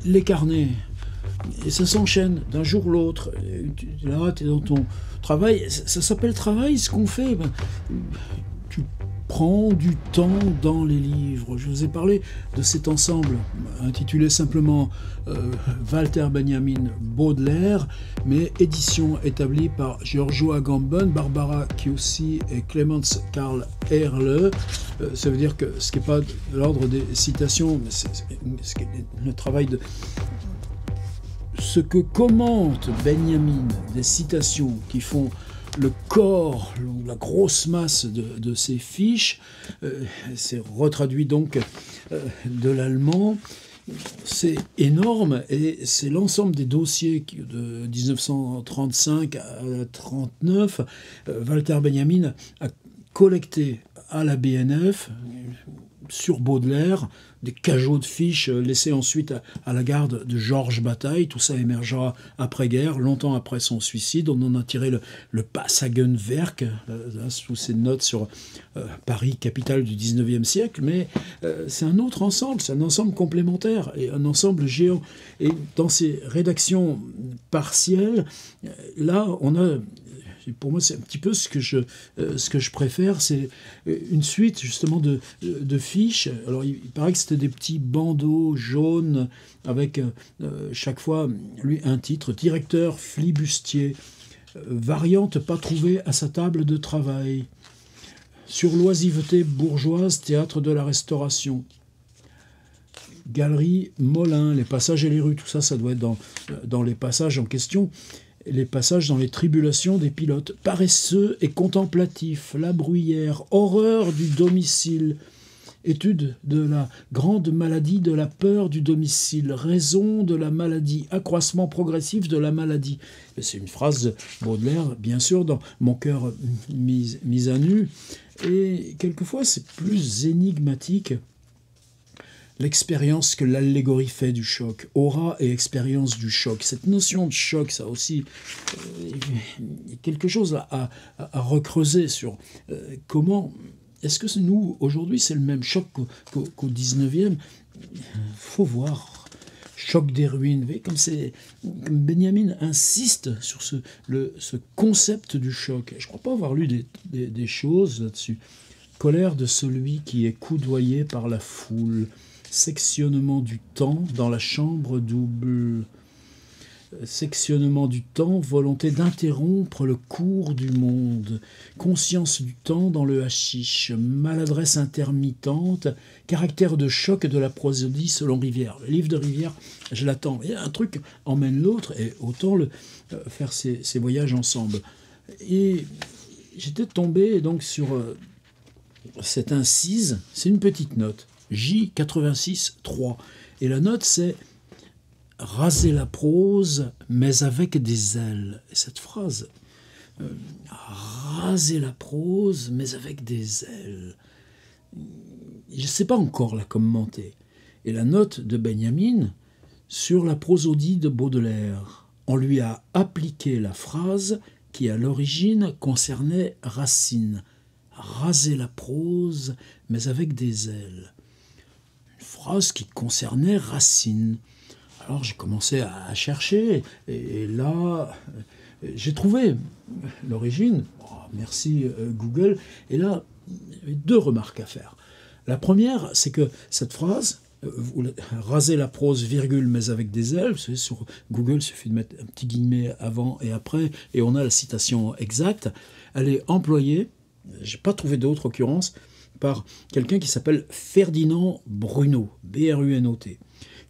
les carnets. Et ça s'enchaîne d'un jour l'autre. Là, tu es dans ton travail. Ça s'appelle travail, ce qu'on fait. Ben, tu prends du temps dans les livres. Je vous ai parlé de cet ensemble intitulé simplement Walter Benjamin Baudelaire, mais édition établie par Giorgio Agamben, Barbara Chiussi et Clemens Karl Erle. Ça veut dire que ce qui n'est pas de l'ordre des citations, mais c'est le travail de ce que commente Benjamin, des citations qui font le corps, la grosse masse de ces fiches. C'est retraduit donc de l'allemand. C'est énorme et c'est l'ensemble des dossiers de 1935 à 1939. Walter Benjamin a collecté à la BNF sur Baudelaire des cajots de fiches laissés ensuite à la garde de Georges Bataille. Tout ça émergera après-guerre, longtemps après son suicide. On en a tiré le Passagenwerk, sous ses notes sur Paris, capitale du 19e siècle. Mais c'est un autre ensemble, c'est un ensemble complémentaire et un ensemble géant. Et dans ces rédactions partielles, là, on a... Pour moi, c'est un petit peu ce que je préfère, c'est une suite justement de fiches. Alors, il paraît que c'était des petits bandeaux jaunes avec chaque fois, lui, un titre. Directeur flibustier, variante pas trouvée à sa table de travail. Sur l'oisiveté bourgeoise, théâtre de la Restauration. Galerie Molin, les passages et les rues, tout ça, ça doit être dans les passages en question. Les passages dans les tribulations des pilotes. Paresseux et contemplatifs, La Bruyère, horreur du domicile, étude de la grande maladie de la peur du domicile, raison de la maladie, accroissement progressif de la maladie. C'est une phrase de Baudelaire, bien sûr, dans Mon cœur mis à nu. Et quelquefois, c'est plus énigmatique. L'expérience que l'allégorie fait du choc, aura et expérience du choc. Cette notion de choc, ça aussi, il y a quelque chose à recreuser sur comment... Est-ce que nous, aujourd'hui, c'est le même choc qu'au 19e? Faut voir. Choc des ruines. Comme Benjamin insiste sur ce concept du choc. Je ne crois pas avoir lu des choses là-dessus. Colère de celui qui est coudoyé par la foule. Sectionnement du temps dans la chambre double. Sectionnement du temps, volonté d'interrompre le cours du monde. Conscience du temps dans le hashish. Maladresse intermittente. Caractère de choc de la prosodie selon Rivière. Le livre de Rivière, je l'attends. Et un truc emmène l'autre et autant faire ces voyages ensemble. Et j'étais tombé donc sur cette incise. C'est une petite note. J86-3. Et la note, c'est « raser la prose, mais avec des ailes ». Et cette phrase, raser la prose, mais avec des ailes. Je ne sais pas encore la commenter. Et la note de Benjamin sur la prosodie de Baudelaire. On lui a appliqué la phrase qui, à l'origine, concernait Racine. Raser la prose, mais avec des ailes. Phrase qui concernait Racine. Alors j'ai commencé à chercher et là j'ai trouvé l'origine. Oh, merci Google. Et là, il y avait deux remarques à faire. La première, c'est que cette phrase, raser la prose, virgule, mais avec des ailes, vous savez, sur Google, il suffit de mettre un petit guillemet avant et après, et on a la citation exacte. Elle est employée, j'ai pas trouvé d'autre occurrence, par quelqu'un qui s'appelle Ferdinand Bruno, B-R-U-N-O-T,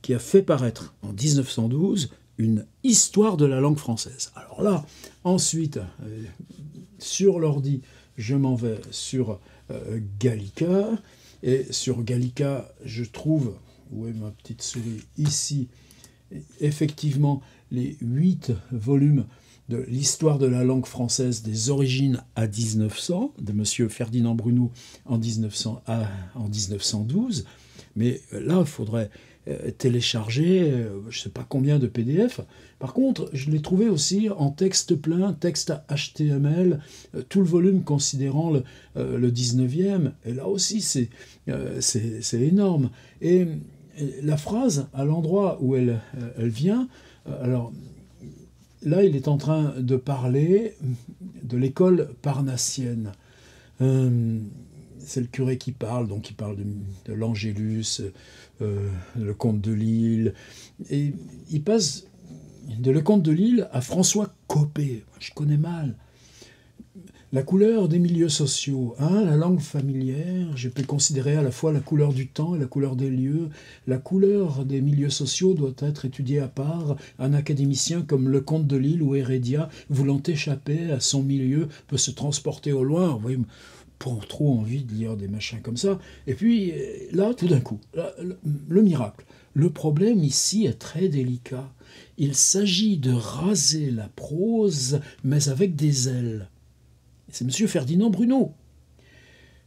qui a fait paraître en 1912 une histoire de la langue française. Alors là, ensuite, sur l'ordi, je m'en vais sur Gallica, et sur Gallica, je trouve, où est ma petite souris, ici, effectivement, les 8 volumes de l'histoire de la langue française des origines à 1900, de M. Ferdinand Bruno en 1912. Mais là, il faudrait télécharger, je ne sais pas combien de PDF. Par contre, je l'ai trouvé aussi en texte plein, texte HTML, tout le volume considérant le 19e. Et là aussi, c'est énorme. Et la phrase, à l'endroit où elle vient, alors là, il est en train de parler de l'école parnassienne. C'est le curé qui parle, donc il parle de l'Angélus, le comte de Lille, et il passe de le comte de Lille à François Copé. Je connais mal. La couleur des milieux sociaux, la langue familière, je peux considérer à la fois la couleur du temps et la couleur des lieux. La couleur des milieux sociaux doit être étudiée à part. Un académicien comme le comte de Lille ou Hérédia, voulant échapper à son milieu, peut se transporter au loin. Vous voyez, pas trop envie de lire des machins comme ça. Et puis là, tout d'un coup, le miracle. Le problème ici est très délicat. Il s'agit de raser la prose, mais avec des ailes. C'est M. Ferdinand Bruno.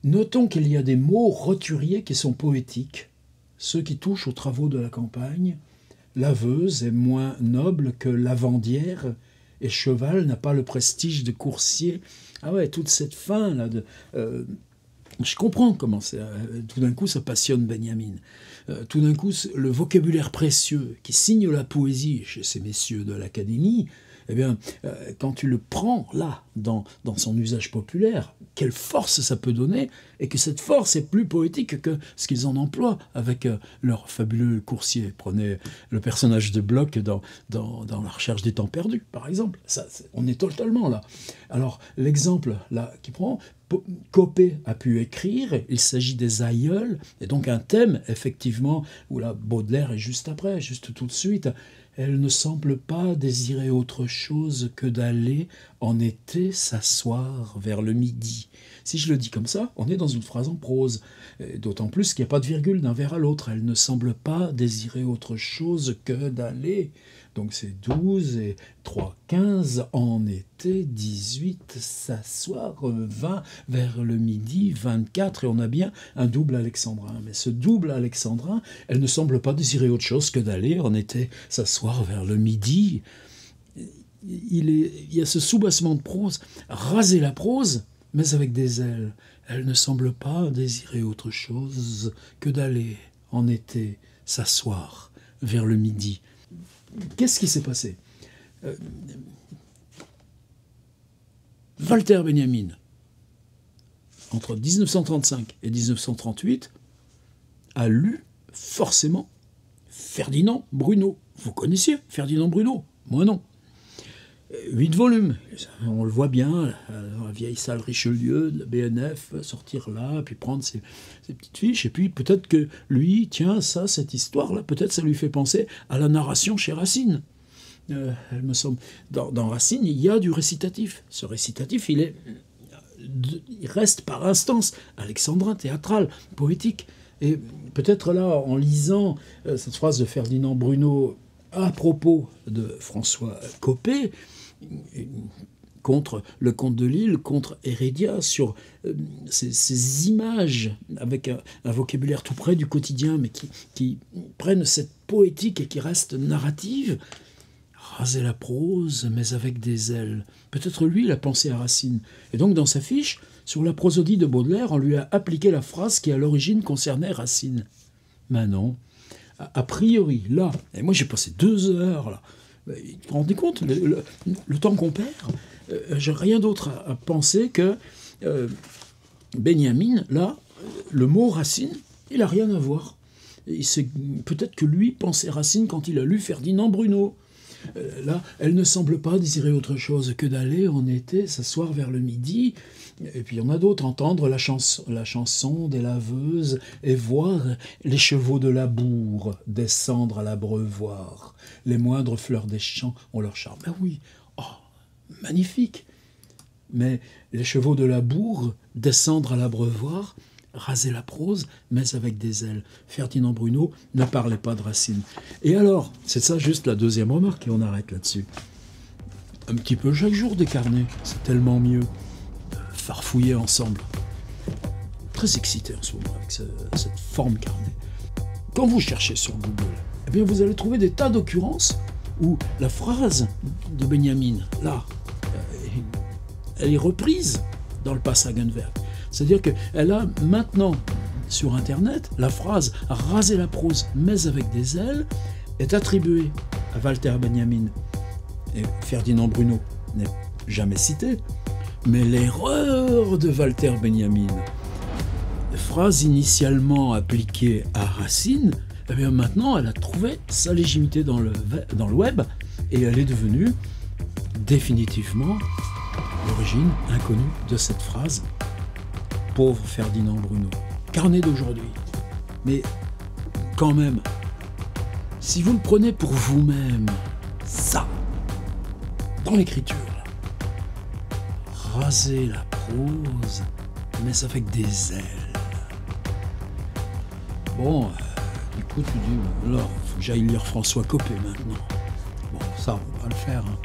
Notons qu'il y a des mots roturiers qui sont poétiques, ceux qui touchent aux travaux de la campagne. Laveuse est moins noble que lavandière, et cheval n'a pas le prestige de coursier. Ah ouais, toute cette fin là je comprends comment tout d'un coup ça passionne Benjamin. Tout d'un coup, le vocabulaire précieux qui signe la poésie chez ces messieurs de l'Académie, eh bien, quand tu le prends là, dans son usage populaire, quelle force ça peut donner, et que cette force est plus poétique que ce qu'ils en emploient avec leur fabuleux coursier. Prenez le personnage de Bloch dans La recherche des temps perdus, par exemple. Ça, on est totalement là. Alors, l'exemple là qui prend, Copé a pu écrire, il s'agit des aïeuls, et donc un thème, effectivement, où là, Baudelaire est juste après, juste tout de suite. Elle ne semble pas désirer autre chose que d'aller en été s'asseoir vers le midi. Si je le dis comme ça, on est dans une phrase en prose, d'autant plus qu'il n'y a pas de virgule d'un vers à l'autre. Elle ne semble pas désirer autre chose que d'aller. Donc c'est 12 et 3, 15, en été, 18, s'asseoir, 20, vers le midi, 24, et on a bien un double alexandrin. Mais ce double alexandrin, elle ne semble pas désirer autre chose que d'aller en été s'asseoir vers le midi. Il y a ce soubassement de prose, raser la prose, mais avec des ailes. Elle ne semble pas désirer autre chose que d'aller en été s'asseoir vers le midi. Qu'est-ce qui s'est passé ? Walter Benjamin, entre 1935 et 1938, a lu forcément Ferdinand Bruno. Vous connaissiez Ferdinand Bruno ? Moi non. 8 volumes, on le voit bien, dans la vieille salle Richelieu de la BNF, sortir là, puis prendre ses petites fiches, et puis peut-être que lui, tiens, cette histoire-là, peut-être ça lui fait penser à la narration chez Racine. Elle me semble. Dans Racine, il y a du récitatif. Ce récitatif, il reste par instance alexandrin, théâtral, poétique. Et peut-être là, en lisant cette phrase de Ferdinand Bruno à propos de François Copé, contre le comte de Lille, contre Hérédia, sur ces images avec un vocabulaire tout près du quotidien, mais qui prennent cette poétique et qui restent narratives. Raser la prose, mais avec des ailes. Peut-être lui, il a pensé à Racine. Et donc, dans sa fiche, sur la prosodie de Baudelaire, on lui a appliqué la phrase qui, à l'origine, concernait Racine. Mais non. A priori, là, et moi j'ai passé 2 heures là, vous vous rendez compte, le temps qu'on perd, j'ai rien d'autre à penser que Benjamin, là, le mot Racine, il n'a rien à voir. Peut-être que lui pensait Racine quand il a lu Ferdinand Bruno. Là, elle ne semble pas désirer autre chose que d'aller en été s'asseoir vers le midi. Et puis il y en a d'autres, entendre la chanson des laveuses et voir les chevaux de labour descendre à l'abreuvoir. Les moindres fleurs des champs ont leur charme. Ben oui, oh, magnifique. Mais les chevaux de labour descendre à l'abreuvoir, raser la prose, mais avec des ailes. Ferdinand Bruno ne parlait pas de Racine. Et alors, c'est ça juste la deuxième remarque, et on arrête là-dessus. Un petit peu chaque jour des carnets, c'est tellement mieux. Farfouiller ensemble. Très excité en ce moment avec cette forme carnet. Quand vous cherchez sur Google, eh bien vous allez trouver des tas d'occurrences où la phrase de Benjamin, là, elle est reprise dans le Passagenwerk. C'est-à-dire qu'elle a maintenant sur Internet, la phrase « raser la prose, mais avec des ailes » est attribuée à Walter Benjamin. Et Ferdinand Bruno n'est jamais cité, mais l'erreur de Walter Benjamin, phrase initialement appliquée à Racine, eh bien maintenant elle a trouvé sa légitimité dans le web et elle est devenue définitivement l'origine inconnue de cette phrase. Pauvre Ferdinand Bruno, carnet d'aujourd'hui. Mais quand même, si vous le prenez pour vous-même, ça, dans l'écriture, raser la prose, mais avec des ailes. Bon, du coup tu dis, alors, faut que j'aille lire François Coppée maintenant. Bon, ça, on va le faire, hein.